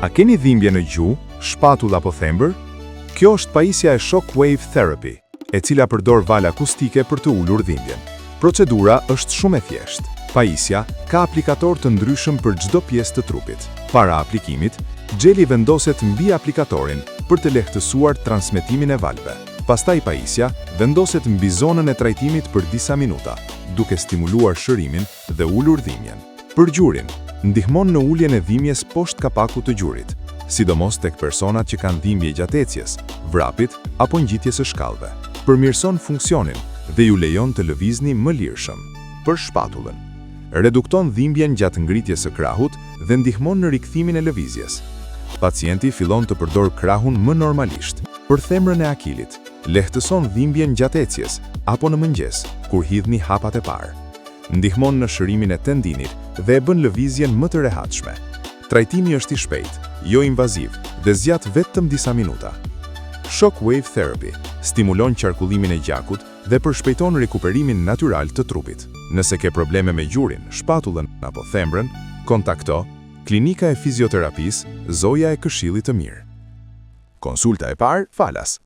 A keni dhimbje në gjuhë, shpatull apo thembër? Kjo është pajisja e Shockwave Therapy, e cila përdor valë akustike për të ulur dhimbjen. Procedura është shumë e thjeshtë. Pajisja ka aplikator të ndryshëm për çdo pjesë të trupit. Para aplikimit, gjeli vendoset mbi aplikatorin për të lehtësuar transmetimin e valve. Pastaj pajisja vendoset mbi zonën e trajtimit për disa minuta, duke stimuluar shërimin dhe ulur dhimbjen. Për gjurin, ndihmon në uljen e dhimbjes poshtë kapakut të gjurit, sidomos tek personat që kanë dhimbje gjatë ecjes, vrapit apo ngjitjes së shkallëve. Përmirëson funksionin dhe ju lejon të lëvizni më lirshëm. Për shpatullën, redukton dhimbjen gjatë ngritjes së krahut dhe ndihmon në rikthimin e lëvizjes. Pacienti fillon të përdor krahun më normalisht. Për themrën e akilit, lehtëson dhimbjen gjatë ecjes apo në mëngjes, kur hidhni hapat e parë. Ndihmon në shërimin e tendinit dhe e bën lëvizjen më të rehatshme. Trajtimi është i shpejtë, jo invaziv dhe zgjat vetëm disa minuta. Shockwave Therapy stimulon qarkullimin e gjakut dhe përshpejton rekuperimin natyral të trupit. Nëse ke probleme me gjurin, shpatullën apo themrën, kontakto Klinika e Fizioterapisë Zoja e Këshillit të Mirë. Konsulta e parë falas.